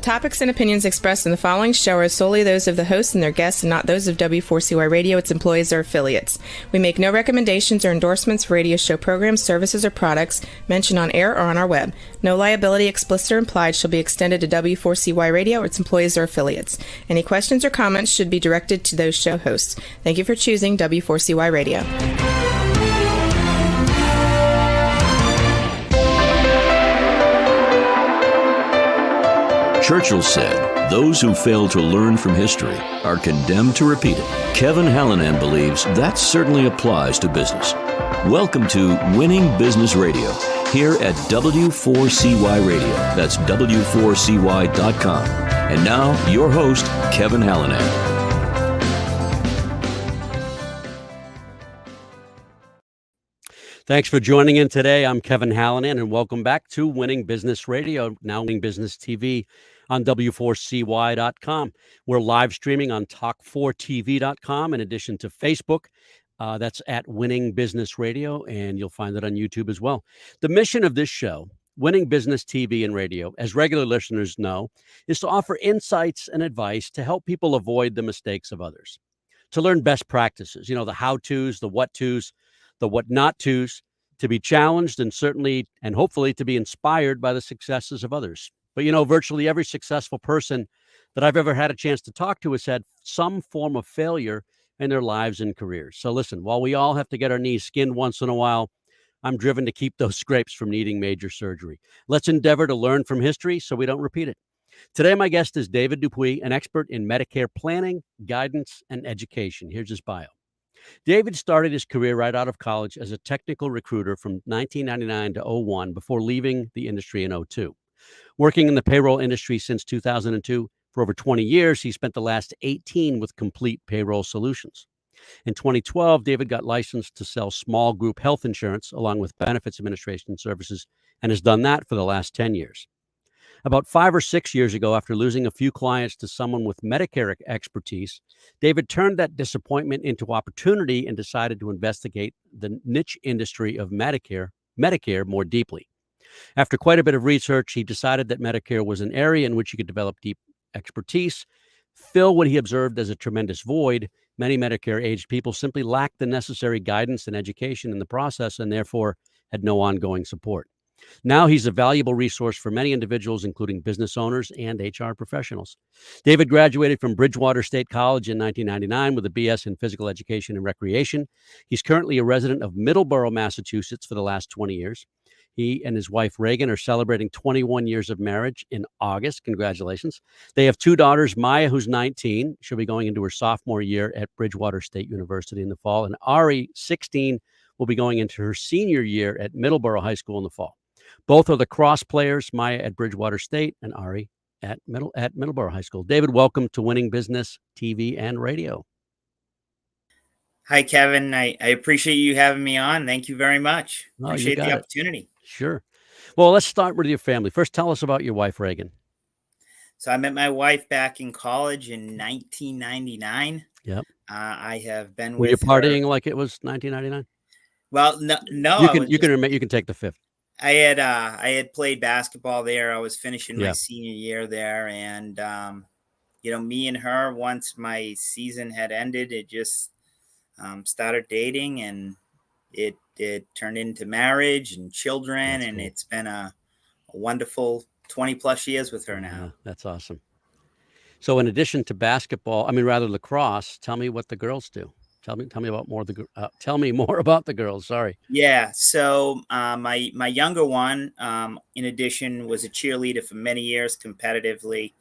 topics and opinions expressed in the following show are solely those of the hosts and their guests and not those of W4CY Radio, its employees, or affiliates. We make no recommendations or endorsements for radio show programs, services, or products mentioned on air or on our web. No liability, explicit or implied, shall be extended to W4CY Radio or its employees or affiliates. Any questions or comments should be directed to those show hosts. Thank you for choosing W4CY Radio. Churchill said, "Those who fail to learn from history are condemned to repeat it." Kevin Hallinan believes that certainly applies to business. Welcome to Winning Business Radio, here at W4CY Radio. That's W4CY.com. And now, your host, Kevin Hallinan. Thanks for joining in today. I'm Kevin Hallinan, and welcome back to Winning Business Radio, now Winning Business TV on W4CY.com. We're live streaming on Talk4TV.com in addition to Facebook. That's at Winning Business Radio, and you'll find it on YouTube as well. The mission of this show, Winning Business TV and Radio, as regular listeners know, is to offer insights and advice to help people avoid the mistakes of others, to learn best practices, the how-tos, the what-tos, the what-not-tos, to be challenged and certainly and hopefully to be inspired by the successes of others. But, virtually every successful person that I've ever had a chance to talk to has had some form of failure in their lives and careers. So listen, while we all have to get our knees skinned once in a while, I'm driven to keep those scrapes from needing major surgery. Let's endeavor to learn from history so we don't repeat it. Today, my guest is David Dupuy, an expert in Medicare planning, guidance, and education. Here's his bio. David started his career right out of college as a technical recruiter from 1999 to 01 before leaving the industry in 02. Working in the payroll industry since 2002, for over 20 years, he spent the last 18 with Complete Payroll Solutions. In 2012, David got licensed to sell small group health insurance along with benefits administration services and has done that for the last 10 years. About 5 or 6 years ago, after losing a few clients to someone with Medicare expertise, David turned that disappointment into opportunity and decided to investigate the niche industry of Medicare more deeply. After quite a bit of research, he decided that Medicare was an area in which he could develop deep expertise, fill what he observed as a tremendous void. Many Medicare-aged people simply lacked the necessary guidance and education in the process and therefore had no ongoing support. Now he's a valuable resource for many individuals, including business owners and HR professionals. David graduated from Bridgewater State College in 1999 with a BS in Physical Education and Recreation. He's currently a resident of Middleborough, Massachusetts for the last 20 years. He and his wife, Reagan, are celebrating 21 years of marriage in August. Congratulations. They have 2 daughters, Maya, who's 19. She'll be going into her sophomore year at Bridgewater State University in the fall. And Ari, 16, will be going into her senior year at Middleborough High School in the fall. Both are lacrosse players, Maya at Bridgewater State and Ari at Middleborough High School. David, welcome to Winning Business TV and Radio. Hi, Kevin. I appreciate you having me on. Thank you very much. Appreciate the opportunity. Sure. Well, let's start with your family. First, tell us about your wife, Reagan. So I met my wife back in college in 1999. Yep. I have been Were with you partying her. like it was 1999? Well, no. You can take the fifth. I had played basketball there. I was finishing my senior year there, and me and her, once my season had ended, it just started dating, and it turned into marriage and children. That's and cool. It's been a wonderful 20 plus years with her now. Yeah, that's awesome. So in addition to basketball, lacrosse, tell me what the girls do. Tell me more about the girls. Sorry. Yeah. So my younger one, in addition, was a cheerleader for many years competitively.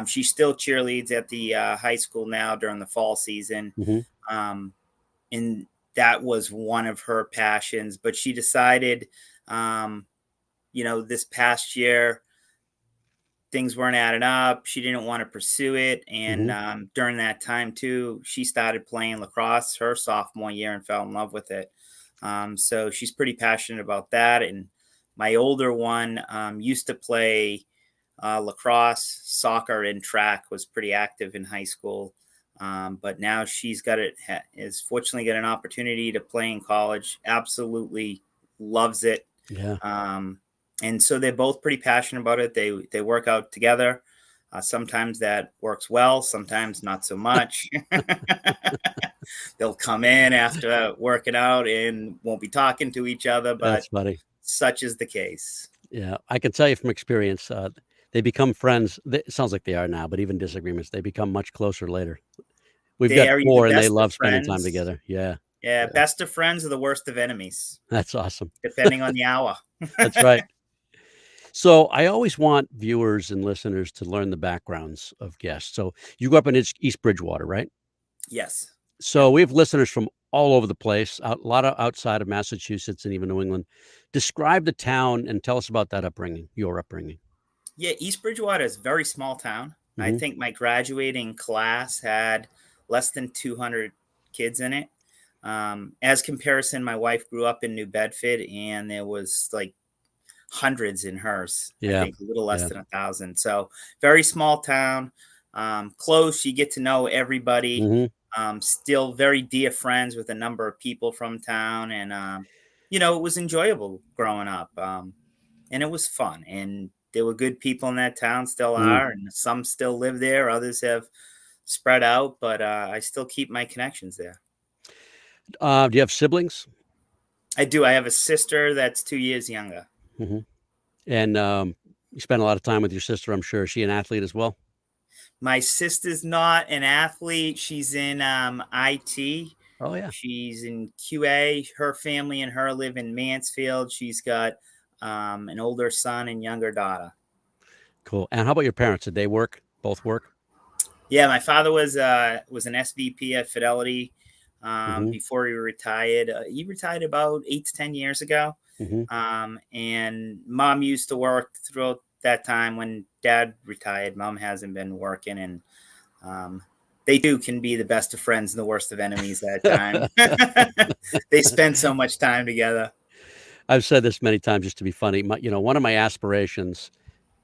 She still cheerleads at the high school now during the fall season. Mm-hmm. And that was one of her passions. But she decided, this past year, things weren't adding up. She didn't want to pursue it. And during that time, too, she started playing lacrosse her sophomore year and fell in love with it. So she's pretty passionate about that. And my older one used to play lacrosse, soccer, and track, was pretty active in high school. But now she's is fortunately got an opportunity to play in college. Absolutely loves it. Yeah. And so they're both pretty passionate about it. They work out together. Sometimes that works well, sometimes not so much. They'll come in after working out and won't be talking to each other, That's but funny. such is the case. Yeah, I can tell you from experience, they become friends. It sounds like they are now, but even disagreements, they become much closer later. We've They got are the 4, and they best of love spending time friends. together. Yeah, Yeah, yeah, best of friends are the worst of enemies, that's awesome. depending on the hour. That's right. So I always want viewers and listeners to learn the backgrounds of guests. So you grew up in East Bridgewater, right? Yes. So Yep. we have listeners from all over the place, a lot of outside of Massachusetts and even New England. Describe the town and tell us about that upbringing, your upbringing. Yeah, East Bridgewater is a very small town. I Hmm. think my graduating class had less than 200 kids in it. As comparison, my wife grew up in New Bedford, and there was like hundreds in hers. I Yeah, think a little less yeah. than 1,000. So very small town, close. You get to know everybody. Hmm. Still very dear friends with a number of people from town, and it was enjoyable growing up, and it was fun. And there were good people in that town, still Mm. are, and some still live there. Others have spread out, but I still keep my connections there. Do you have siblings? I do. I have a sister that's 2 years younger. Hmm. And you spend a lot of time with your sister, I'm sure. Is she an athlete as well? My sister's not an athlete. She's in IT. Oh, yeah. She's in QA. Her family and her live in Mansfield. She's got an older son and younger daughter. Cool. And how about your parents? Did they work? Both work? Yeah, my father was an SVP at Fidelity Hmm. before he retired. He retired about 8 to 10 years ago. Hmm. And mom used to work throughout that time when dad retired. Mom hasn't been working, and they too can be the best of friends and the worst of enemies that time. They spend so much time together. I've said this many times just to be funny. One of my aspirations,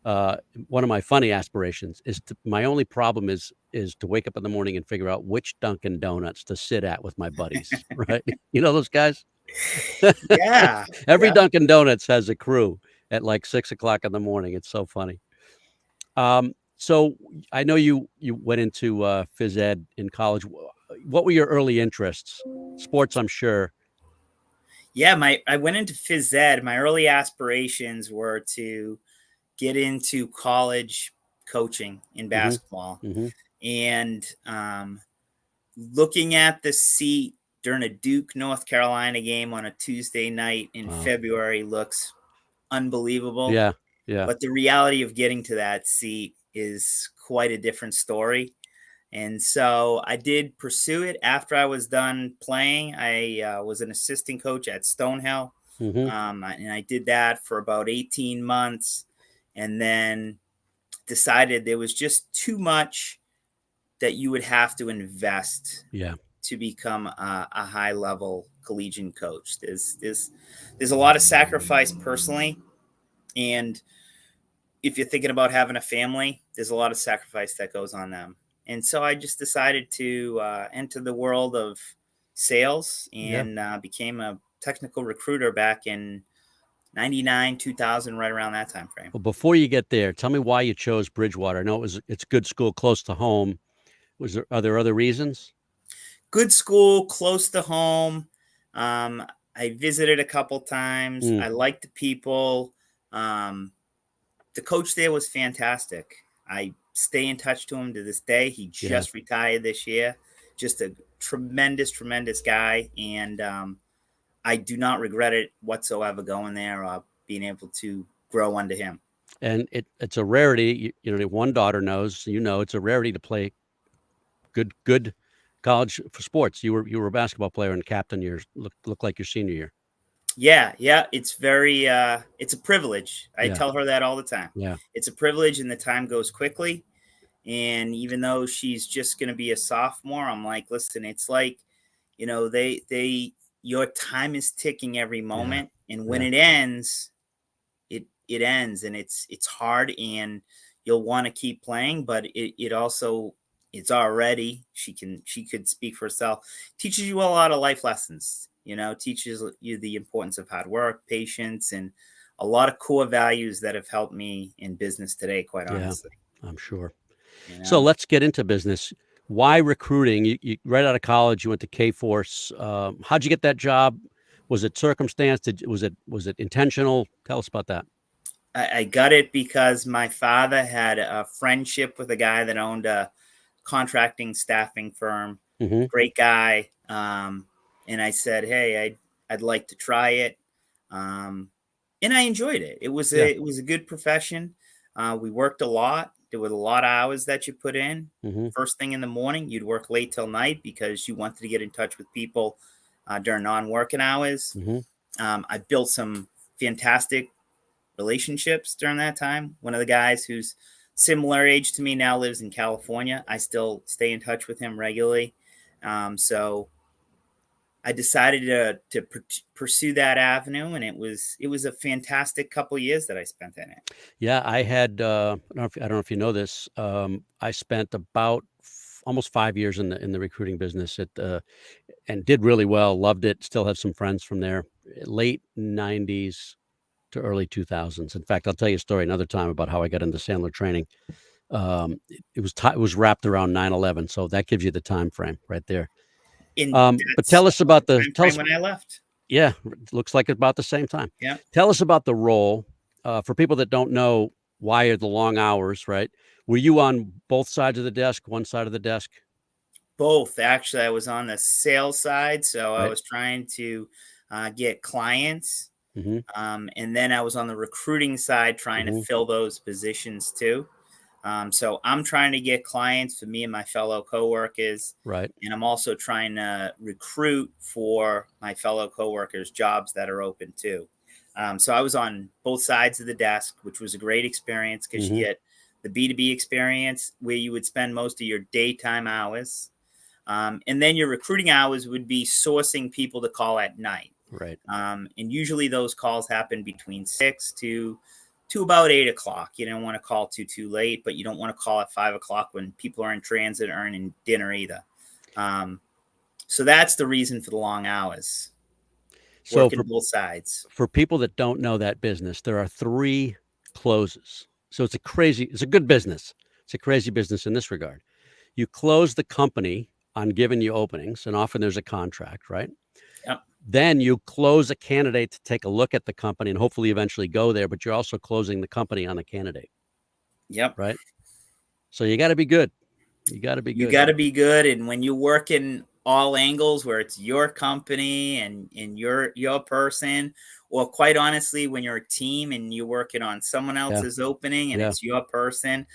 uh, one of my funny aspirations is my only problem is to wake up in the morning and figure out which Dunkin' Donuts to sit at with my buddies, right? You know those guys? Yeah. Every Yeah. Dunkin' Donuts has a crew at like 6 o'clock in the morning. It's so funny. So I know you went into phys ed in college. What were your early interests? Sports, I'm sure. Yeah. I went into phys ed. My early aspirations were to get into college coaching in Hmm. basketball. Hmm. And looking at the seat during a Duke North Carolina game on a Tuesday night in Wow. February looks unbelievable. Yeah. Yeah. But the reality of getting to that seat is quite a different story. And so I did pursue it after I was done playing. I was an assistant coach at Stonehill. Hmm. And I did that for about 18 months, and then decided there was just too much that you would have to invest Yeah. to become a high level collegiate coach. There's a lot of sacrifice personally, and if you're thinking about having a family, there's a lot of sacrifice that goes on them. And so I just decided to enter the world of sales, Yeah. and became a technical recruiter back in 99, 2000, right around that time frame. Well, before you get there, tell me why you chose Bridgewater. I know it's a good school close to home. Are there other reasons? Good school, close to home. Um, I visited a couple times. Mm, I liked the people. Um, the coach there was fantastic. I stay in touch to him to this day. He yeah. just retired this year. Just a tremendous, tremendous guy. And I do not regret it whatsoever going there or being able to grow under him. And it's a rarity. One daughter knows, it's a rarity to play good college for sports. You were a basketball player and captain yours look like your senior year. Yeah, yeah, it's very it's a privilege. I Yeah. tell her that all the time. Yeah. It's a privilege, and the time goes quickly. And even though she's just going to be a sophomore, I'm like, listen, it's like, they your time is ticking every Yeah. moment, and when Yeah. it ends, it ends, and it's hard, and you'll want to keep playing, but it also, it's already, she could speak for herself, teaches you a lot of life lessons, teaches you the importance of hard work, patience, and a lot of core values that have helped me in business today, quite Yeah. honestly. I'm sure. You know? So let's get into business. Why recruiting? You right out of college, you went to K-Force. How'd you get that job? Was it circumstance? Was it intentional? Tell us about that. I got it because my father had a friendship with a guy that owned a contracting staffing firm. Mm-hmm. Great guy. And I said, hey, I'd like to try it. And I enjoyed it. It was a good profession. We worked a lot. There were a lot of hours that you put in. Mm-hmm. First thing in the morning, you'd work late till night because you wanted to get in touch with people during non-working hours. Mm-hmm. I built some fantastic relationships during that time. One of the guys who's similar age to me now lives in California. I still stay in touch with him regularly. So I decided to pursue that avenue, and it was a fantastic couple of years that I spent in it. Yeah, I had. I don't know if you know this. I spent about almost 5 years in the recruiting business and did really well. Loved it. Still have some friends from there. Late 90s to early 2000s. In fact, I'll tell you a story another time about how I got into Sandler training. It was wrapped around 9/11, so that gives you the time frame right there. But tell us about when I left. Yeah, it looks like about the same time. Yeah. Tell us about the role for people that don't know. Why are the long hours? Right? Were you on both sides of the desk? One side of the desk? Both. Actually, I was on the sales side, so Right. I was trying to get clients. Mm-hmm. And then I was on the recruiting side trying Mm-hmm. to fill those positions too. So I'm trying to get clients for me and my fellow coworkers. Right. And I'm also trying to recruit for my fellow coworkers jobs that are open too. So I was on both sides of the desk, which was a great experience because Mm-hmm. you get the B2B experience where you would spend most of your daytime hours. And then your recruiting hours would be sourcing people to call at night. Right. And usually those calls happen between 6 to about 8 o'clock. You don't want to call too late, but you don't want to call at 5 o'clock when people are in transit or in dinner either. So that's the reason for the long hours. So Working both sides. For people that don't know that business, there are 3 closes. So it's a good business. It's a crazy business in this regard. You close the company on giving you openings, and often there's a contract, right? Yep. Then you close a candidate to take a look at the company and hopefully eventually go there, but you're also closing the company on the candidate. Yep. Right. So you got to be good. You got to be good. And when you work in all angles where it's your company and your person, or quite honestly, when you're a team and you're working on someone else's opening and it's your person,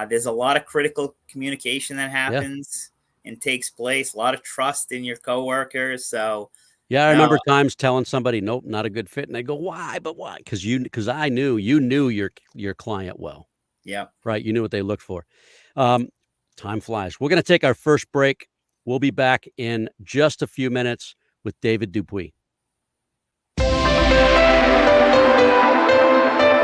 there's a lot of critical communication that happens and takes place, a lot of trust in your coworkers. So yeah, I remember times telling somebody, nope, not a good fit. And they go, why? But why? Because I knew you knew your client well. Yeah. Right. You knew what they looked for. Time flies. We're going to take our first break. We'll be back in just a few minutes with David Dupuy.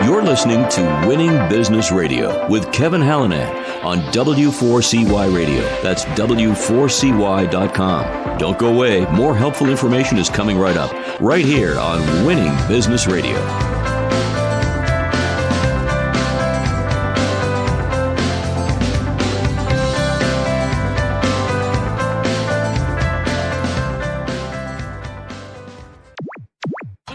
You're listening to Winning Business Radio with Kevin Hallinan on W4CY Radio. That's W4CY.com. Don't go away. More helpful information is coming right up, right here on Winning Business Radio.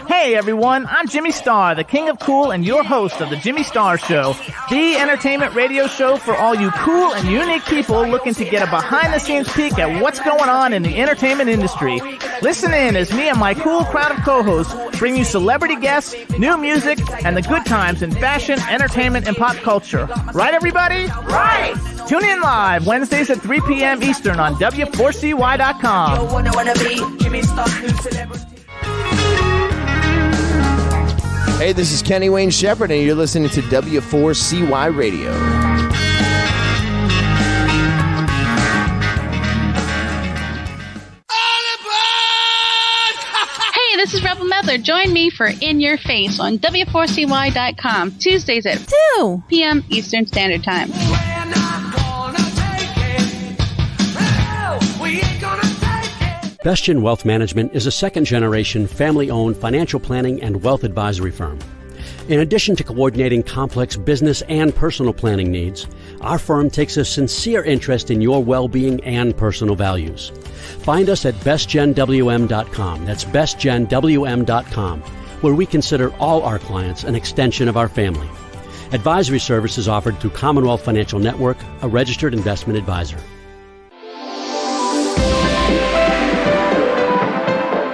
Hey everyone, I'm Jimmy Star, the king of cool and your host of the Jimmy Star Show, the entertainment radio show for all you cool and unique people looking to get a behind-the-scenes peek at what's going on in the entertainment industry. Listen in as me and my cool crowd of co-hosts bring you celebrity guests, new music, and the good times in fashion, entertainment, and pop culture. Right, everybody? Right! Tune in live Wednesdays at 3 p.m. Eastern on W4CY.com. Hey, this is Kenny Wayne Shepherd, and you're listening to W4CY Radio. Hey, this is Rebel Medler. Join me for In Your Face on W4CY.com, Tuesdays at 2 p.m. Eastern Standard Time. Bestian Wealth Management is a second-generation, family-owned financial planning and wealth advisory firm. In addition to coordinating complex business and personal planning needs, our firm takes a sincere interest in your well-being and personal values. Find us at bestgenwm.com. That's bestgenwm.com, where we consider all our clients an extension of our family. Advisory services offered through Commonwealth Financial Network, a registered investment advisor.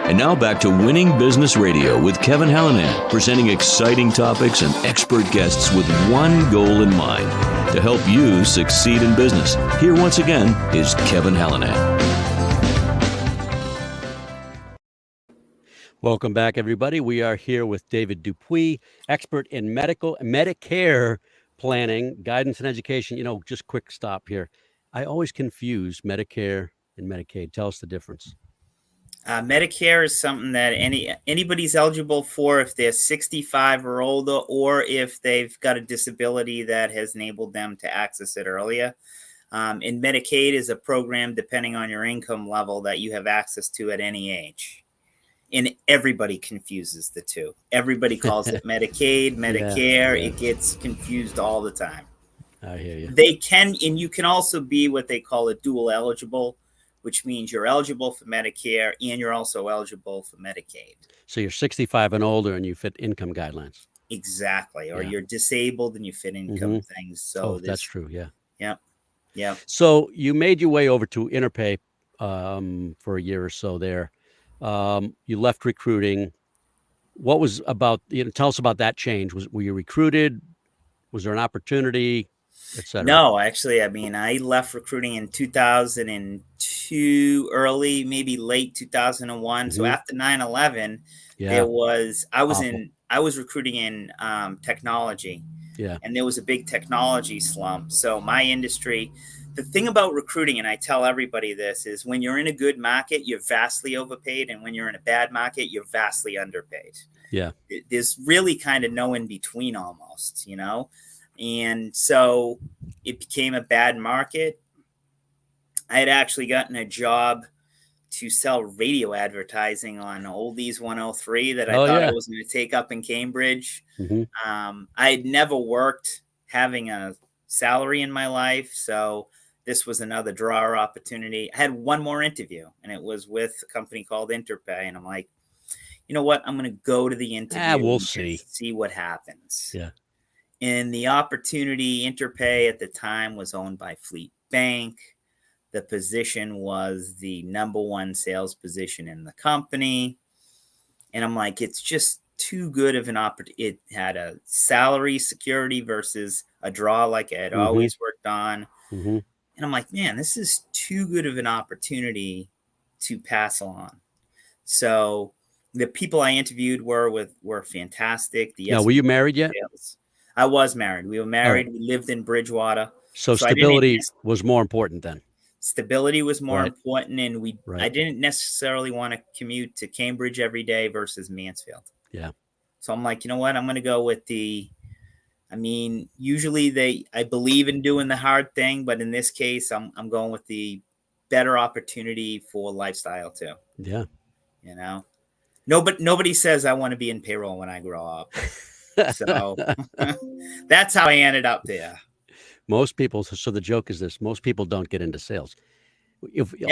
And now back to Winning Business Radio with Kevin Hallinan, presenting exciting topics and expert guests with one goal in mind, to help you succeed in business. Here once again is Kevin Hallinan. Welcome back, everybody. We are here with David Dupuy, expert in Medicare planning, guidance, and education. Just quick stop here. I always confuse Medicare and Medicaid. Tell us the difference. Medicare is something that anybody's eligible for if they're 65 or older, or if they've got a disability that has enabled them to access it earlier. And Medicaid is a program, depending on your income level, that you have access to at any age. And everybody confuses the two. Everybody calls it Medicaid, Medicare. Yeah. It gets confused all the time. I hear you. They can, and you can also be what they call a dual eligible, which means you're eligible for Medicare and you're also eligible for Medicaid. So you're 65 and older and you fit income guidelines. Exactly. Or you're disabled and you fit income things. So that's true. Yeah. Yeah. Yeah. So you made your way over to Interpay for a year or so there. You left recruiting. What was about, tell us about that change. Were you recruited? Was there an opportunity, et cetera? No, actually, I left recruiting in 2002, early, maybe late 2001. Mm-hmm. So after 9/11, I was recruiting in technology. Yeah. And there was a big technology slump. So my industry, the thing about recruiting, and I tell everybody this, is when you're in a good market, you're vastly overpaid. And when you're in a bad market, you're vastly underpaid. Yeah. There's really kind of no in between almost, And so it became a bad market. I had actually gotten a job to sell radio advertising on Oldies 103 that I thought I was going to take up in Cambridge. Mm-hmm. I had never worked having a salary in my life. So this was another drawer opportunity. I had one more interview, and it was with a company called Interpay. And I'm like, you know what? I'm going to go to the interview. We'll and see what happens. Yeah. And the opportunity, Interpay at the time was owned by Fleet Bank. The position was the number one sales position in the company. And I'm like, it's just too good of an opportunity. It had a salary security versus a draw like I had always worked on. Mm-hmm. And I'm like, man, this is too good of an opportunity to pass on. So the people I interviewed were fantastic. Now, were you married yet? I was married. We were married. Right. We lived in Bridgewater. So stability was more important then. Stability was more important, and I didn't necessarily want to commute to Cambridge every day versus Mansfield. Yeah. So I'm like, you know what? I'm going to go with usually I believe in doing the hard thing, but in this case, I'm going with the better opportunity for lifestyle too. Yeah. Nobody says I want to be in payroll when I grow up. So that's how I ended up there. Most people. So the joke is this: most people don't get into sales.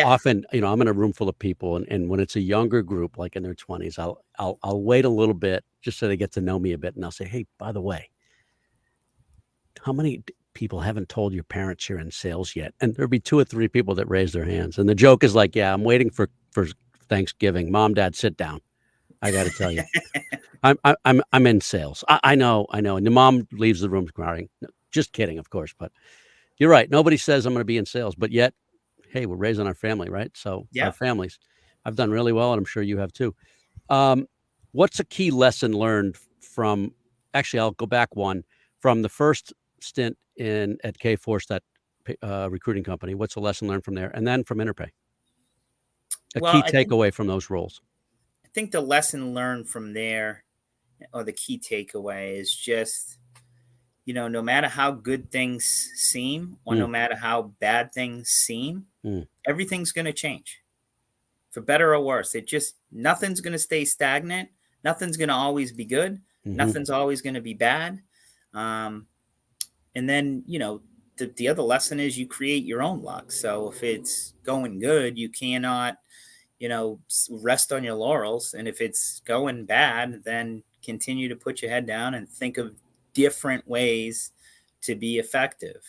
Often, I'm in a room full of people, and when it's a younger group, like in their 20s, I'll wait a little bit just so they get to know me a bit, and I'll say, "Hey, by the way, how many people haven't told your parents you're in sales yet?" And there'll be 2 or 3 people that raise their hands, and the joke is like, "Yeah, I'm waiting for Thanksgiving. Mom, Dad, sit down. I got to tell you, I'm in sales. I know." And the mom leaves the room crying. Just kidding, of course, but you're right. Nobody says I'm going to be in sales, but yet, hey, we're raising our family, right? So our families, I've done really well, and I'm sure you have too. What's a key lesson learned from? Actually, I'll go back one from the first stint at K-Force, that recruiting company. What's a lesson learned from there, and then from Interpay? Key takeaway from those roles. I think the lesson learned from there, or the key takeaway, is just, no matter how good things seem, or no matter how bad things seem, everything's going to change, for better or worse. Nothing's going to stay stagnant. Nothing's going to always be good. Nothing's always going to be bad. And then, the other lesson is you create your own luck. So if it's going good, you cannot, rest on your laurels. And if it's going bad, then continue to put your head down and think of different ways to be effective.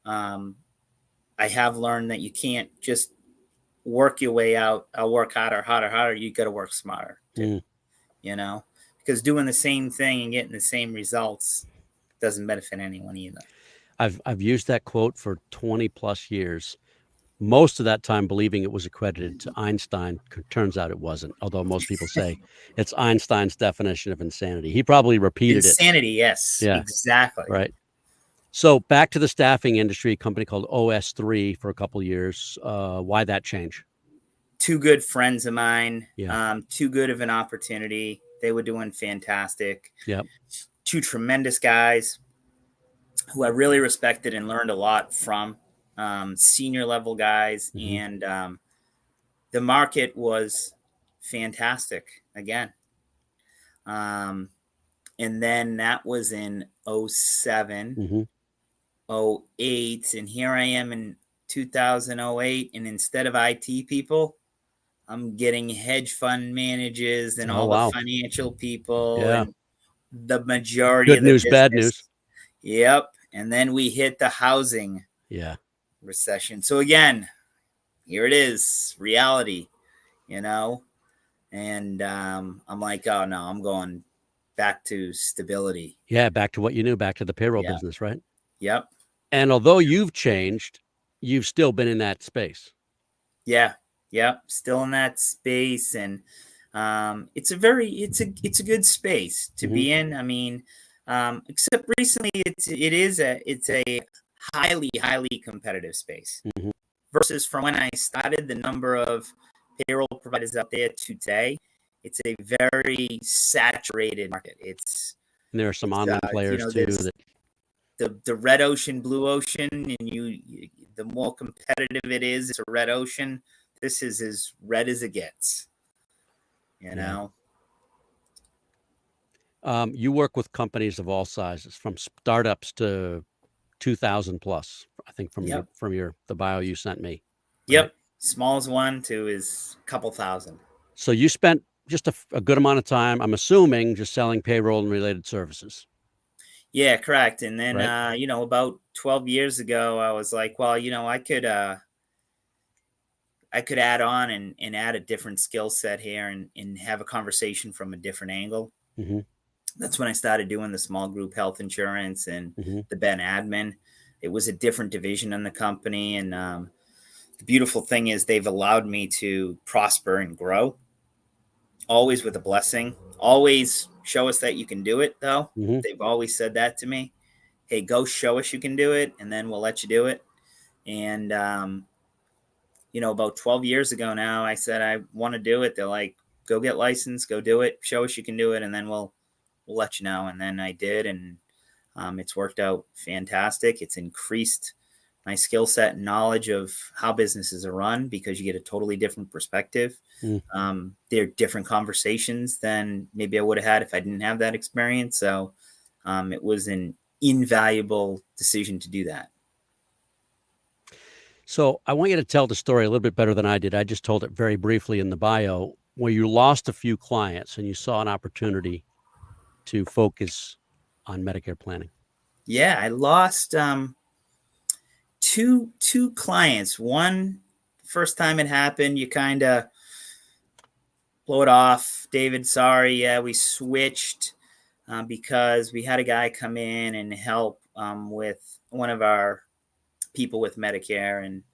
I have learned that you can't just work your way out. I'll work harder. You got to work smarter too, because doing the same thing and getting the same results doesn't benefit anyone either. I've used that quote for 20 plus years. Most of that time believing it was accredited to Einstein. Turns out it wasn't, although most people say it's Einstein's definition of insanity. He probably repeated insanity, yes. Yeah, exactly. Right. So back to the staffing industry, a company called OS3 for a couple of years. Why that change? Two good friends of mine, too good of an opportunity. They were doing fantastic. Yep. Two tremendous guys who I really respected and learned a lot from. Senior level guys, and the market was fantastic again. And then that was in 07, 08, and here I am in 2008, and instead of IT people, I'm getting hedge fund managers and the financial people and the majority good of the news, business. Bad news. Yep. And then we hit the housing recession. So again, here it is, reality, and I'm like, oh no, I'm going back to stability. Yeah, back to what you knew, back to the payroll business, right? Yep. And although you've changed, you've still been in that space. Yeah. Yep. Still in that space. And it's a good space to be in. I mean, except recently it's a highly, highly competitive space versus from when I started. The number of payroll providers out there today, it's a very saturated market. And there are some online players too. The red ocean, blue ocean, and the more competitive it is, it's a red ocean. This is as red as it gets. You work with companies of all sizes, from startups to 2,000 plus. I think from the bio you sent me. Yep, right? Small as one to is a couple thousand. So you spent just a good amount of time, I'm assuming, just selling payroll and related services. Yeah, correct. And then about 12 years ago, I was like, well, I could add on and add a different skill set here and have a conversation from a different angle. That's when I started doing the small group health insurance and the Ben admin. It was a different division in the company. And the beautiful thing is they've allowed me to prosper and grow, always with a blessing. Always show us that you can do it, though. They've always said that to me. Hey, go show us you can do it, and then we'll let you do it. And, about 12 years ago now, I said, I want to do it. They're like, go get licensed, go do it, show us you can do it, and then we'll let you know. And then I did, and it's worked out fantastic. It's increased my skill set and knowledge of how businesses are run because you get a totally different perspective. They're different conversations than maybe I would have had if I didn't have that experience. So it was an invaluable decision to do that. So I want you to tell the story a little bit better than I did. I just told it very briefly in the bio, where you lost a few clients and you saw an opportunity to focus on Medicare planning. Yeah, I lost two clients. One, first time it happened, you kind of blow it off. David, sorry. Yeah, we switched because we had a guy come in and help with one of our people with Medicare. And,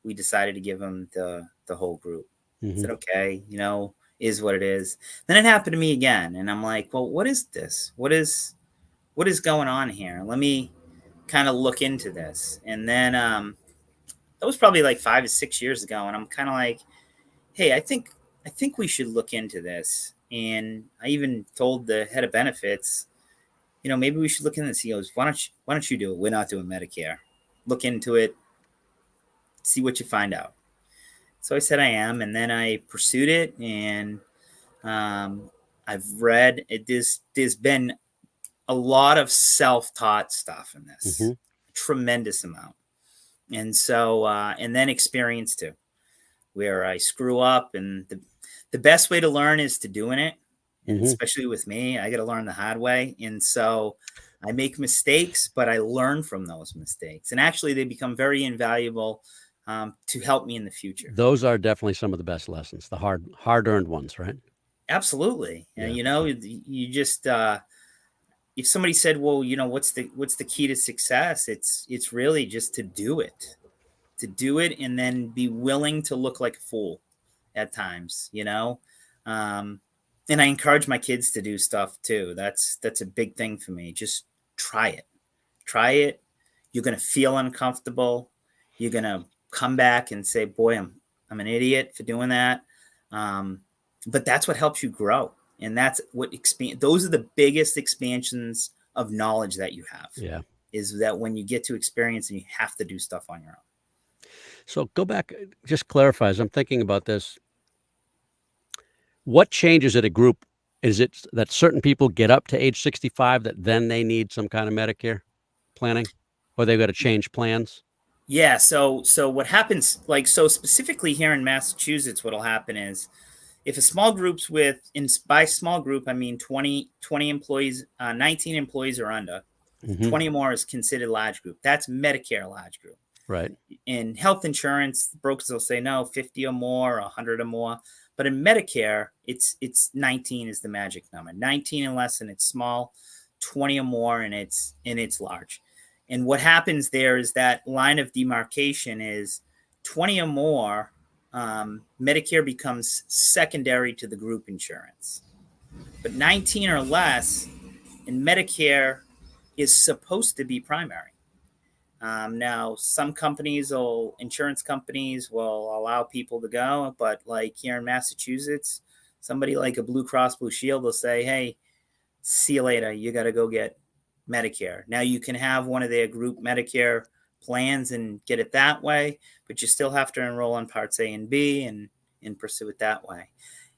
we decided to give him the whole group. I said, okay, is what it is. Then it happened to me again. And I'm like, well, what is this? What is going on here? Let me kind of look into this. And then that was probably like 5 or 6 years ago. And I'm kind of like, hey, I think we should look into this. And I even told the head of benefits, maybe we should look into this. He goes, why don't you do it? We're not doing Medicare. Look into it. See what you find out. So I said I am. And then I pursued it. And I've read it. There's been a lot of self-taught stuff in this, tremendous amount. And so, and then experience too, where I screw up, and the best way to learn is to doing it. And especially with me, I got to learn the hard way. And so I make mistakes, but I learn from those mistakes. And actually they become very invaluable to help me in the future. Those are definitely some of the best lessons, the hard-earned ones, right? Absolutely. And, you just, if somebody said, well, what's the key to success? It's really just to do it, and then be willing to look like a fool at times, and I encourage my kids to do stuff too. That's a big thing for me. Just try it. You're going to feel uncomfortable. You're going to come back and say, boy, I'm an idiot for doing that. But that's what helps you grow. And that's what those are the biggest expansions of knowledge that you have. Yeah. Is that when you get to experience and you have to do stuff on your own. So go back, just clarify, as I'm thinking about this, what changes at a group? Is it that certain people get up to age 65 that then they need some kind of Medicare planning, or they've got to change plans? Yeah. So what happens, specifically here in Massachusetts, what'll happen is if a small group's by small group, I mean 20 employees, 19 employees or under, 20 or more is considered large group. That's Medicare large group. Right. In health insurance, brokers will say no, 50 or more, 100 or more. But in Medicare, it's 19 is the magic number. 19 and less, and it's small. 20 or more, and it's large. And what happens there is that line of demarcation is 20 or more. Medicare becomes secondary to the group insurance, but 19 or less in Medicare is supposed to be primary. Now, some insurance companies will allow people to go, but like here in Massachusetts, somebody like a Blue Cross Blue Shield will say, hey, see you later. You got to go get Medicare. Now you can have one of their group Medicare plans and get it that way, but you still have to enroll in parts A and B and pursue it that way.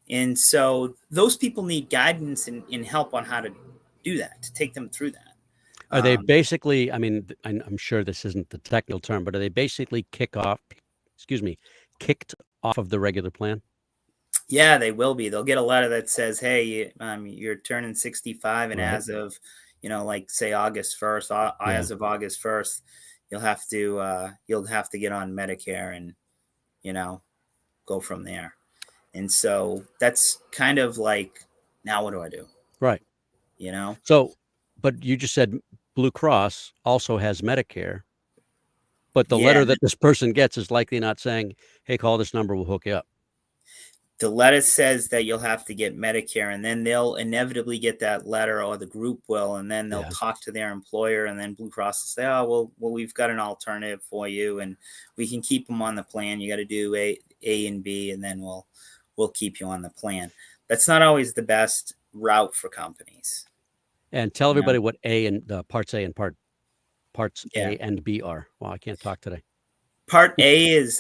And so those people need guidance and help on how to do that, to take them through that. Are they basically, I mean, I'm sure this isn't the technical term, but are they basically kicked off of the regular plan? Yeah, they will be. They'll get a letter that says, hey, you're turning 65, and as of, say August 1st, as of August 1st, you'll have to get on Medicare and, go from there. And so that's kind of like, now what do I do? Right. So, but you just said Blue Cross also has Medicare, but the letter that this person gets is likely not saying, hey, call this number, we'll hook you up. The letter says that you'll have to get Medicare, and then they'll inevitably get that letter, or the group will, and then they'll talk to their employer, and then Blue Cross will say, oh, well, we've got an alternative for you, and we can keep them on the plan. You got to do A and B, and then we'll keep you on the plan. That's not always the best route for companies. And tell everybody what A and parts A and parts A and B are. Well, I can't talk today. Part A is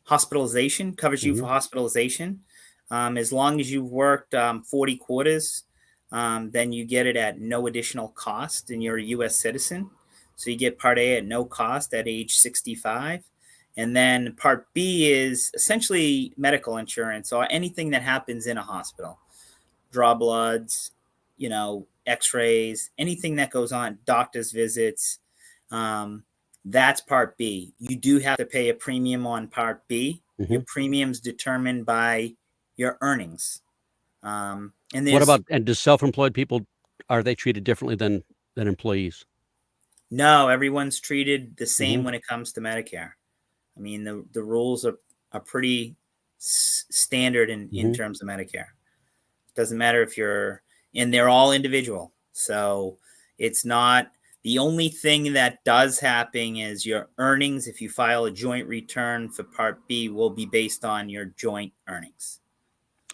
hospitalization, covers you for hospitalization. As long as you've worked 40 quarters, then you get it at no additional cost, and you're a U.S. citizen. So you get Part A at no cost at age 65. And then Part B is essentially medical insurance, or anything that happens in a hospital. Draw bloods, x-rays, anything that goes on, doctor's visits. That's Part B. You do have to pay a premium on Part B. Your premium's determined by your earnings. And what about, and do self-employed people, are they treated differently than employees? No, everyone's treated the same when it comes to Medicare. I mean, the rules are pretty standard in terms of Medicare. Doesn't matter if and they're all individual. So it's not, the only thing that does happen is your earnings, if you file a joint return for Part B, will be based on your joint earnings.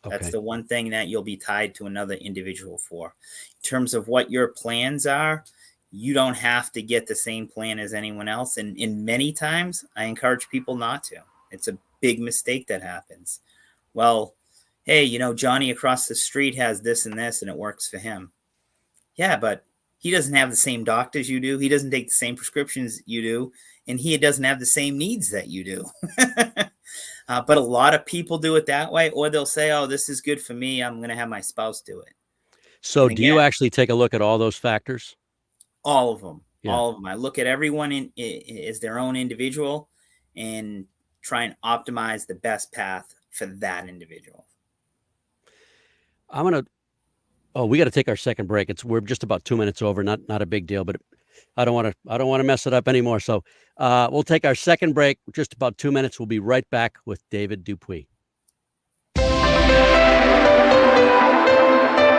Okay. That's the one thing that you'll be tied to another individual for. In terms of what your plans are, you don't have to get the same plan as anyone else. And in many times, I encourage people not to. It's a big mistake that happens. Well, hey, Johnny across the street has this and this and it works for him. Yeah, but he doesn't have the same doctors you do. He doesn't take the same prescriptions you do. And he doesn't have the same needs that you do. But a lot of people do it that way, or they'll say, oh, this is good for me. I'm going to have my spouse do it. So do you actually take a look at all those factors? All of them. Yeah. All of them. I look at everyone as their own individual and try and optimize the best path for that individual. We got to take our second break. We're just about 2 minutes over. Not a big deal, but I don't want to mess it up anymore. So we'll take our second break. Just about 2 minutes. We'll be right back with David Dupuy.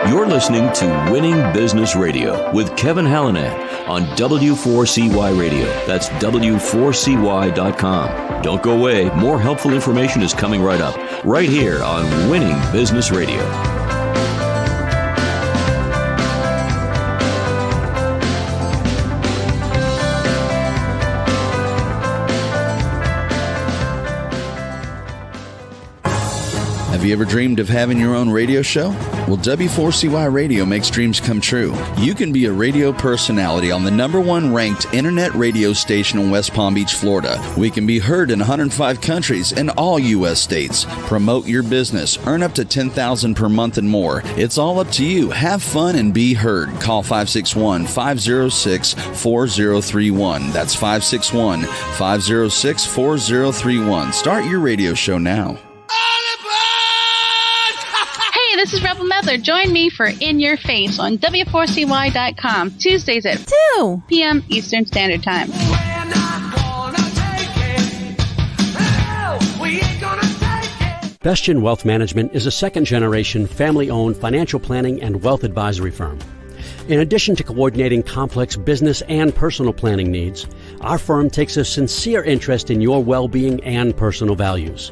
You're listening to Winning Business Radio with Kevin Hallinan on W4CY Radio. That's W4CY.com. Don't go away. More helpful information is coming right up, right here on Winning Business Radio. Have you ever dreamed of having your own radio show? Well, W4CY Radio makes dreams come true. You can be a radio personality on the #1 ranked internet radio station in West Palm Beach, Florida. We can be heard in 105 countries and all U.S. states. Promote your business, earn up to $10,000 per month and more. It's all up to you. Have fun and be heard. Call 561-506-4031. That's 561-506-4031. Start your radio show now. This is Rebel Medler. Join me for In Your Face on W4CY.com, Tuesdays at 2 p.m. Eastern Standard Time. Bestgen Wealth Management is a second-generation, family-owned financial planning and wealth advisory firm. In addition to coordinating complex business and personal planning needs, our firm takes a sincere interest in your well-being and personal values.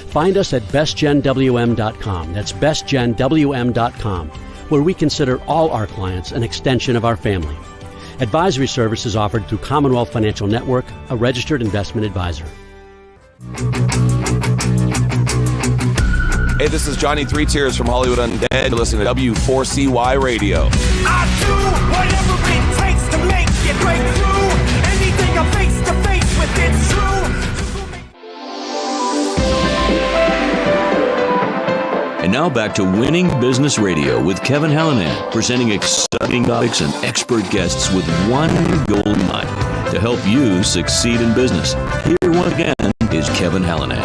Find us at bestgenwm.com. That's bestgenwm.com, where we consider all our clients an extension of our family. Advisory services offered through Commonwealth Financial Network, a registered investment advisor. Hey, this is Johnny Three Tears from Hollywood Undead. You're listening to W4CY Radio. I do whatever it takes to make it break through. Anything I'm face to face with, it's true. And now back to Winning Business Radio with Kevin Hallinan, presenting exciting topics and expert guests with one goal in mind, to help you succeed in business. Here once again is Kevin Hallinan.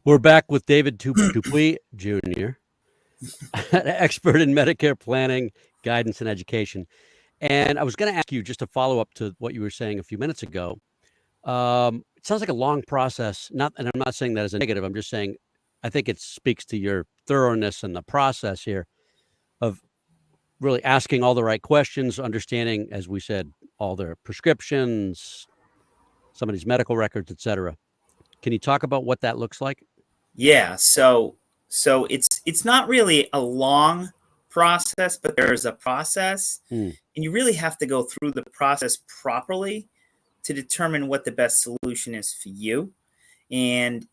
We're back with David Dupuy Jr., an expert in Medicare planning, guidance, and education. And I was going to ask you, just to follow up to what you were saying a few minutes ago, it sounds like a long process. And I'm not saying that as a negative. I'm just saying I think it speaks to your thoroughness and the process here of really asking all the right questions, understanding, as we said, all their prescriptions, somebody's medical records, et cetera. Can you talk about what that looks like? Yeah. So it's not really a long process, but there's a process, and you really have to go through the process properly to determine what the best solution is for you. And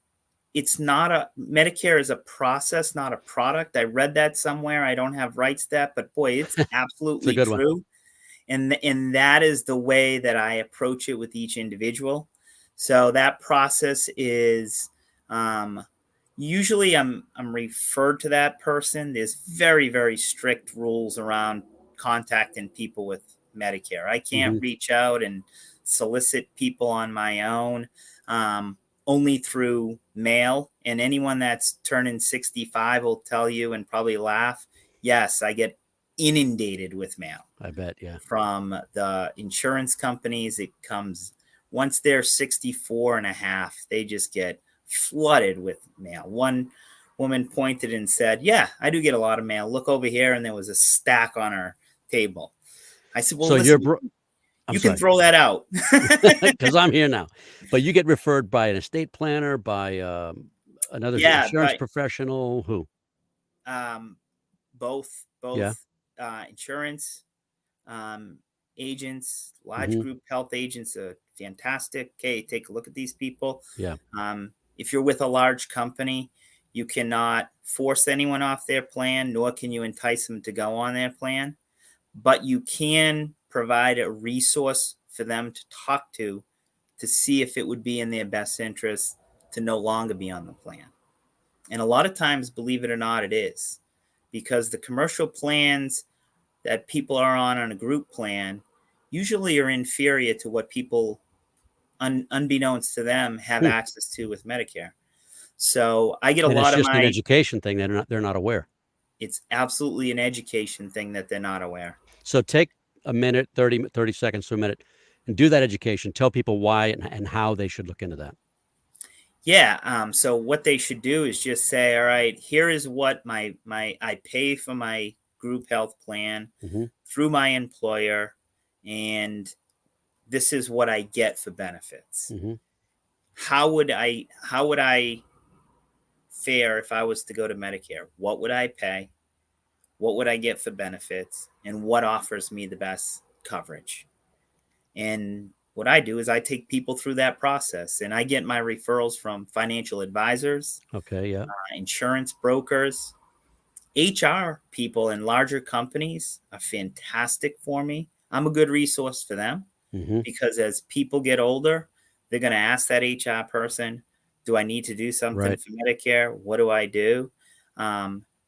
it's not Medicare is a process, not a product. I read that somewhere. I don't have rights to that, but boy, it's absolutely it's true. And that is the way that I approach it with each individual. So that process is, usually I'm referred to that person. There's very, very strict rules around contacting people with Medicare. I can't reach out and solicit people on my own, only through mail. And anyone that's turning 65 will tell you and probably laugh. Yes, I get inundated with mail. I bet, yeah. From the insurance companies. It comes once they're 64 and a half, they just get flooded with mail. One woman pointed and said, yeah, I do get a lot of mail. Look over here. And there was a stack on her table. I said, well, so listen, you can throw that out. Because I'm here now. But you get referred by an estate planner, by another insurance professional, who? Both insurance, agents, large group health agents are fantastic. Okay, take a look at these people. Yeah. If you're with a large company, you cannot force anyone off their plan, nor can you entice them to go on their plan. But you can provide a resource for them to talk to see if it would be in their best interest to no longer be on the plan. And a lot of times, believe it or not, it is, because the commercial plans that people are on a group plan usually are inferior to what people, unbeknownst to them, have access to with Medicare. So I get a lot of it's just an education thing. They're not aware. It's absolutely an education thing that they're not aware. So take a minute, 30 seconds to a minute, and do that education. Tell people why and how they should look into that. Yeah. So what they should do is just say, all right, here is what I pay for my group health plan through my employer, and this is what I get for benefits. How would I fare if I was to go to Medicare? What would I pay? What would I get for benefits? And what offers me the best coverage? And what I do is I take people through that process, and I get my referrals from financial advisors, insurance brokers, HR people in larger companies are fantastic for me. I'm a good resource for them because as people get older, they're going to ask that HR person, do I need to do something for Medicare? What do I do?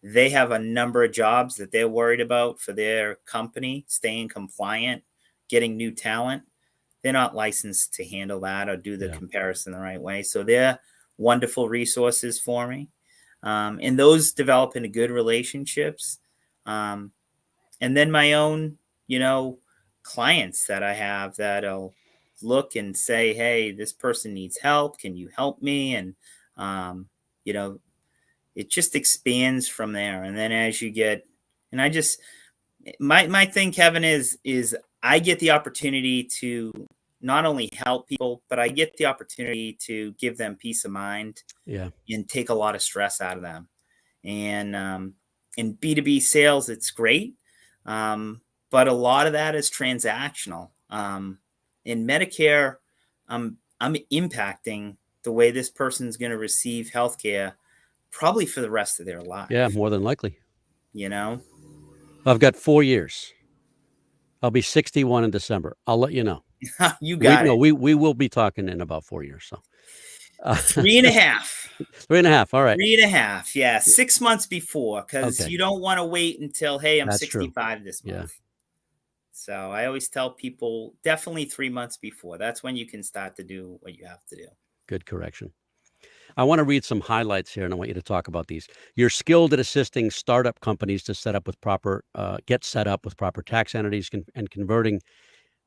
They have a number of jobs that they're worried about for their company, staying compliant, getting new talent. They're not licensed to handle that or do the comparison the right way. So they're wonderful resources for me. And those develop into good relationships. And then my own, clients that I have that'll look and say, hey, this person needs help. Can you help me? And, it just expands from there. And then as you get, and I just, my thing, Kevin, is I get the opportunity to not only help people, but I get the opportunity to give them peace of mind and take a lot of stress out of them. And in B2B sales, it's great. But a lot of that is transactional. In Medicare, I'm impacting the way this person's going to receive healthcare probably for the rest of their life. Yeah, more than likely. I've got 4 years. I'll be 61 in December. I'll let you know. You got it. No, we will be talking in about 4 years. So 3.5. 3.5. All right. 3.5. Yeah. 6 months before, because you don't want to wait until, hey, I'm 65 this month. Yeah. So I always tell people definitely 3 months before. That's when you can start to do what you have to do. Good correction. I want to read some highlights here, and I want you to talk about these. You're skilled at assisting startup companies to get set up with proper tax entities and converting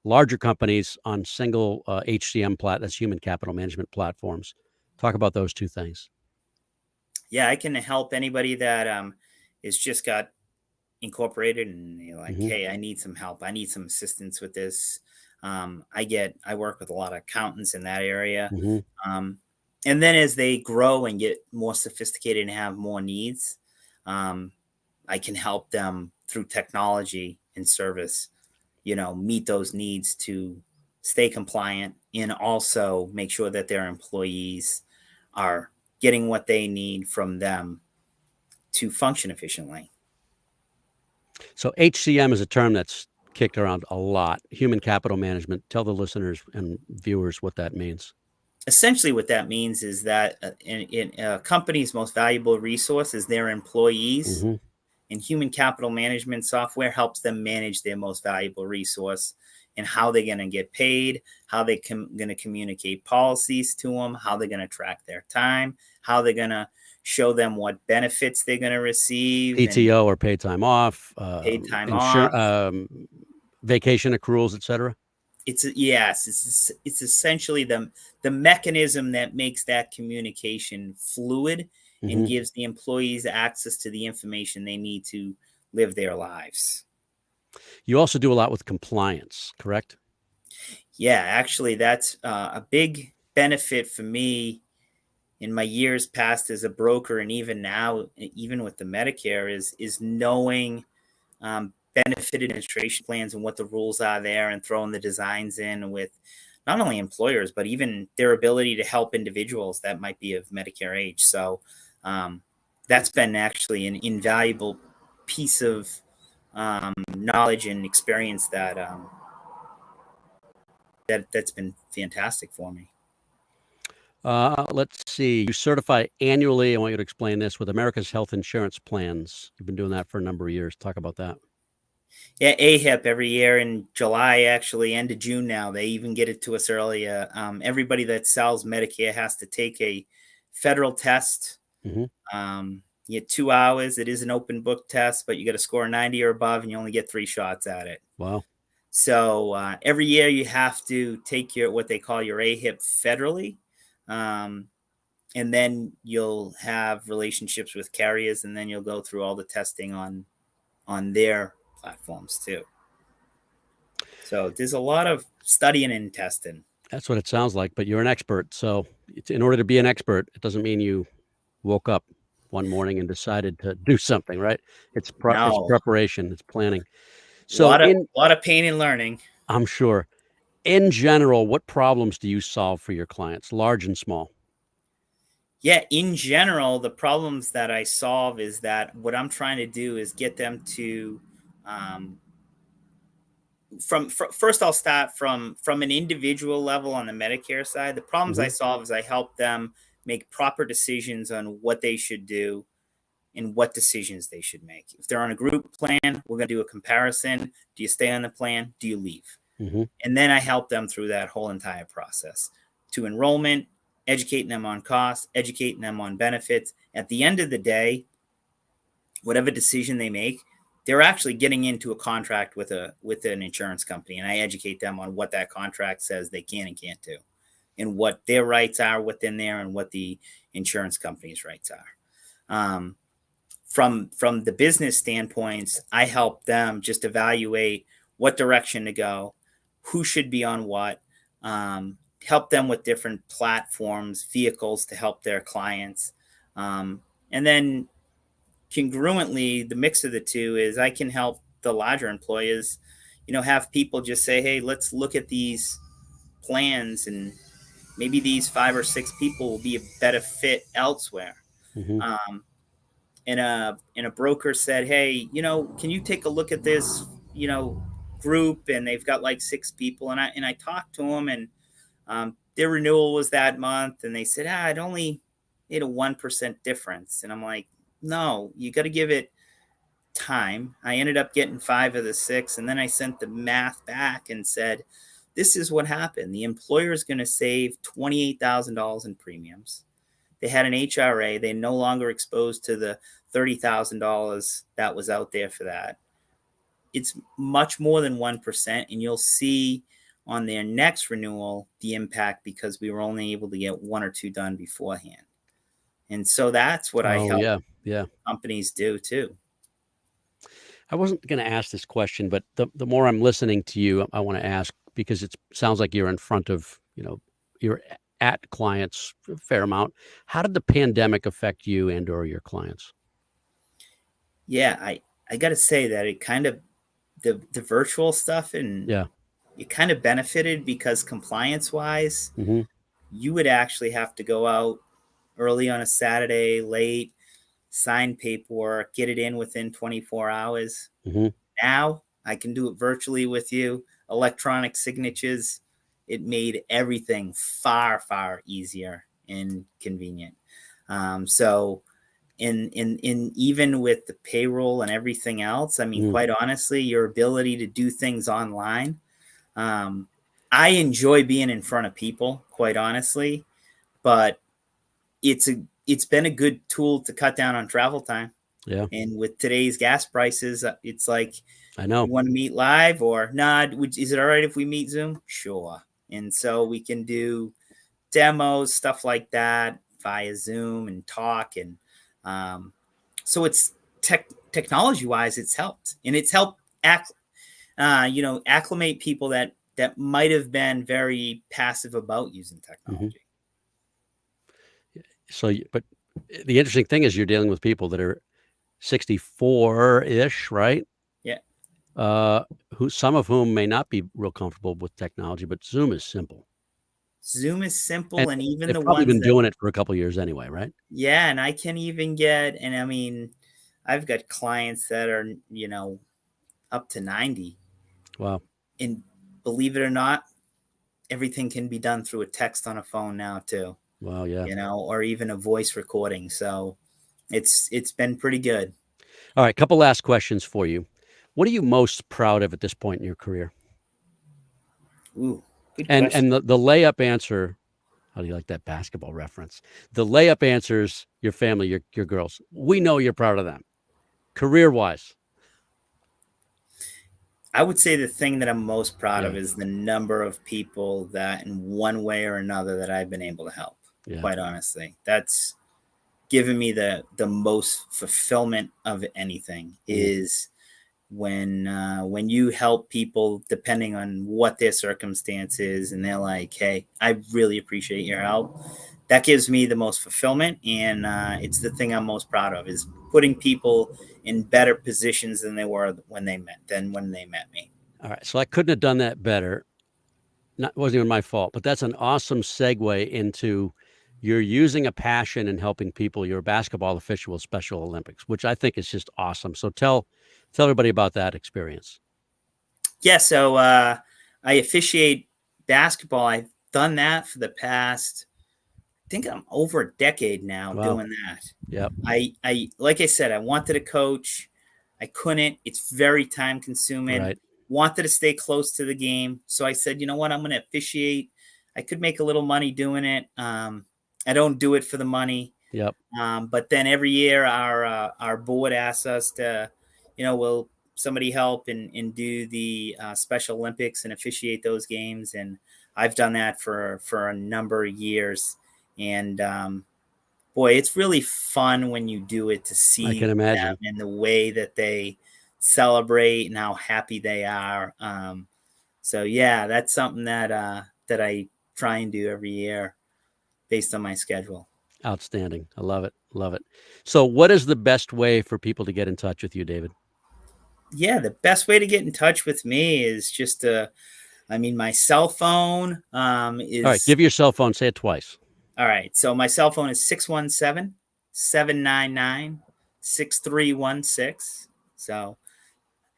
larger companies on single HCM that's human capital management platforms. Talk about those two things. Yeah, I can help anybody that is just got incorporated and you're like, hey, I need some help. I need some assistance with this. I work with a lot of accountants in that area. And then as they grow and get more sophisticated and have more needs, I can help them through technology and service, meet those needs to stay compliant and also make sure that their employees are getting what they need from them to function efficiently. So HCM is a term that's kicked around a lot. Human capital management. Tell the listeners and viewers what that means. Essentially what that means is that in a company's most valuable resource is their employees, and human capital management software helps them manage their most valuable resource and how they're going to get paid, how they're going to communicate policies to them, how they're going to track their time, how they're going to show them what benefits they're going to receive. PTO or paid time off, vacation accruals, etc. It's essentially the mechanism that makes that communication fluid and gives the employees access to the information they need to live their lives. You also do a lot with compliance, correct? Yeah, actually, that's a big benefit for me in my years past as a broker, and even now, even with the Medicare, is knowing benefit administration plans and what the rules are there, and throwing the designs in with not only employers, but even their ability to help individuals that might be of Medicare age. So that's been actually an invaluable piece of knowledge and experience that's been fantastic for me. Let's see. You certify annually. I want you to explain this with America's Health Insurance Plans. You've been doing that for a number of years. Talk about that. Yeah, AHIP every year in July, actually, end of June now. They even get it to us earlier. Everybody that sells Medicare has to take a federal test. Mm-hmm. You get 2 hours. It is an open book test, but you got to score 90 or above, and you only get 3 shots at it. Wow. So every year you have to take what they call your AHIP federally. And then you'll have relationships with carriers, and then you'll go through all the testing on their platforms too. So there's a lot of studying and testing. That's what it sounds like, but you're an expert. So in order to be an expert, it doesn't mean you woke up one morning and decided to do something, right? It's preparation, it's planning. So a lot of pain and learning. I'm sure. In general, what problems do you solve for your clients, large and small? Yeah, in general, the problems that I solve is that what I'm trying to do is get them to, first I'll start from an individual level on the Medicare side. The problems I solve is I help them make proper decisions on what they should do and what decisions they should make. If they're on a group plan, we're going to do a comparison. Do you stay on the plan? Do you leave? Mm-hmm. And then I help them through that whole entire process to enrollment, educating them on costs, educating them on benefits. At the end of the day, whatever decision they make, they're actually getting into a contract with an insurance company, and I educate them on what that contract says they can and can't do, and what their rights are within there, and what the insurance company's rights are. From the business standpoints, I help them just evaluate what direction to go, who should be on what, help them with different platforms, vehicles to help their clients. And then congruently, the mix of the two is I can help the larger employers, have people just say, hey, let's look at these plans, and maybe these 5 or 6 people will be a better fit elsewhere. Mm-hmm. And a broker said, hey, can you take a look at this, group, and they've got like 6 people. And I talked to them, and their renewal was that month. And they said, it only made a 1% difference. And I'm like, no, you got to give it time. I ended up getting 5 of the 6. And then I sent the math back and said, this is what happened. The employer is going to save $28,000 in premiums. They had an HRA. They're no longer exposed to the $30,000 that was out there for that. It's much more than 1%. And you'll see on their next renewal the impact, because we were only able to get 1 or 2 done beforehand. And so that's what I help companies do too. I wasn't going to ask this question, but the more I'm listening to you, I want to ask, because it sounds like you're in front of, you're at clients a fair amount. How did the pandemic affect you and or your clients? Yeah, I got to say that it kind of, the virtual stuff, and it kind of benefited, because compliance wise, you would actually have to go out early on a Saturday, late, sign paperwork, get it in within 24 hours. Now I can do it virtually with you, electronic signatures. It made everything far, far easier and convenient. So in even with the payroll and everything else, I mean, quite honestly, your ability to do things online, I enjoy being in front of people, quite honestly, but it's been a good tool to cut down on travel time. Yeah. And with today's gas prices, it's like, I know, you want to meet live or not? Is it all right if we meet Zoom? Sure. And so we can do demos, stuff like that via Zoom and talk. And so it's technology wise, it's helped, and it's helped acclimate people that might have been very passive about using technology. So, but the interesting thing is you're dealing with people that are 64-ish, right? Yeah. some of whom may not be real comfortable with technology, but Zoom is simple. Zoom is simple, and even they've the probably ones been doing it for a couple of years anyway, right? Yeah, and I can even get, and I mean, I've got clients that are, up to 90. Wow. And believe it or not, everything can be done through a text on a phone now too. Wow, yeah. Or even a voice recording. So it's been pretty good. All right, couple last questions for you. What are you most proud of at this point in your career? Ooh, good and question. the layup answer, how do you like that basketball reference? The layup answers your family, your girls. We know you're proud of them. Career-wise. I would say the thing that I'm most proud of is the number of people that in one way or another that I've been able to help. Yeah. Quite honestly, that's given me the most fulfillment of anything is when you help people depending on what their circumstance is, and they're like, hey, I really appreciate your help. That gives me the most fulfillment, and it's the thing I'm most proud of is putting people in better positions than they were when they met me. All right, so I couldn't have done that better. It wasn't even my fault, but that's an awesome segue into you're using a passion in helping people. You're a basketball official with Special Olympics, which I think is just awesome. So tell everybody about that experience. Yeah, so I officiate basketball. I've done that for the past, I think I'm over a decade now doing that. Yep. I like I said, I wanted to coach. I couldn't. It's very time consuming. Right. Wanted to stay close to the game. So I said, you know what? I'm going to officiate. I could make a little money doing it. I don't do it for the money. Yep. But then every year our board asks us to, will somebody help and do the Special Olympics and officiate those games. And I've done that for a number of years. And boy, it's really fun when you do it to see I can imagine. them and the way that they celebrate and how happy they are. So yeah, that's something that I try and do every year based on my schedule. Outstanding. I love it. Love it. So what is the best way for people to get in touch with you, David? Yeah, the best way to get in touch with me is just my cell phone is. All right, give your cell phone. Say it twice. All right. So my cell phone is 617-799-6316. So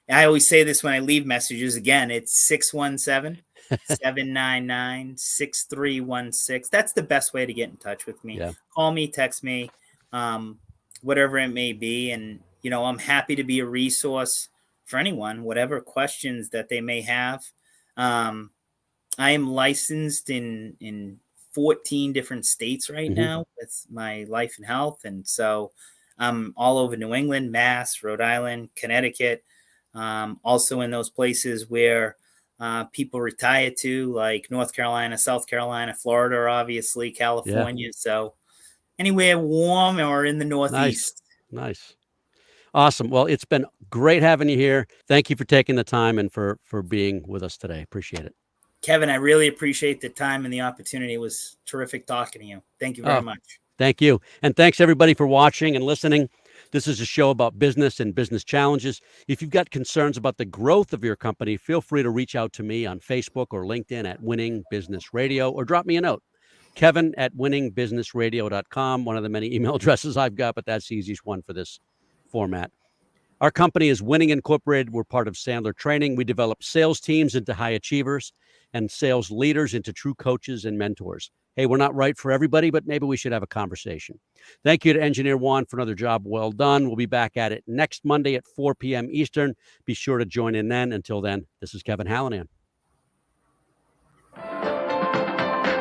I always say this when I leave messages. Again, it's 617-799-6316. That's the best way to get in touch with me. Yeah. Call me, text me, whatever it may be. And, I'm happy to be a resource for anyone, whatever questions that they may have. I am licensed in 14 different states right now with my life and health. And so I'm all over New England, Mass, Rhode Island, Connecticut, also in those places where people retire to, like North Carolina, South Carolina, Florida, obviously, California. Yeah. So anywhere warm or in the Northeast. Nice. Awesome. Well, it's been great having you here. Thank you for taking the time and for being with us today. Appreciate it. Kevin, I really appreciate the time and the opportunity. It was terrific talking to you. Thank you very much. Thank you. And thanks everybody for watching and listening. This is a show about business and business challenges. If you've got concerns about the growth of your company, feel free to reach out to me on Facebook or LinkedIn at Winning Business Radio, or drop me a note, Kevin@winningbusinessradio.com, one of the many email addresses I've got, but that's the easiest one for this format. Our company is Winning Incorporated. We're part of Sandler Training. We develop sales teams into high achievers and sales leaders into true coaches and mentors. Hey, we're not right for everybody, but maybe we should have a conversation. Thank you to Engineer Juan for another job well done. We'll be back at it next Monday at 4 p.m. Eastern. Be sure to join in then. Until then, this is Kevin Hallinan.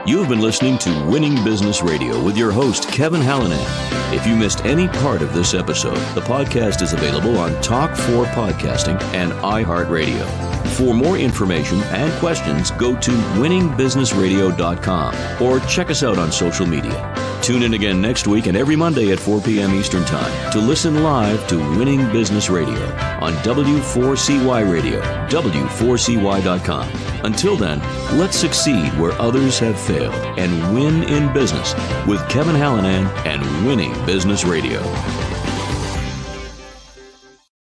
You've been listening to Winning Business Radio with your host, Kevin Hallinan. If you missed any part of this episode, the podcast is available on Talk4 Podcasting and iHeartRadio. For more information and questions, go to winningbusinessradio.com or check us out on social media. Tune in again next week and every Monday at 4 p.m. Eastern Time to listen live to Winning Business Radio on W4CY Radio, W4CY.com. Until then, let's succeed where others have failed and win in business with Kevin Hallinan and Winning Business Radio.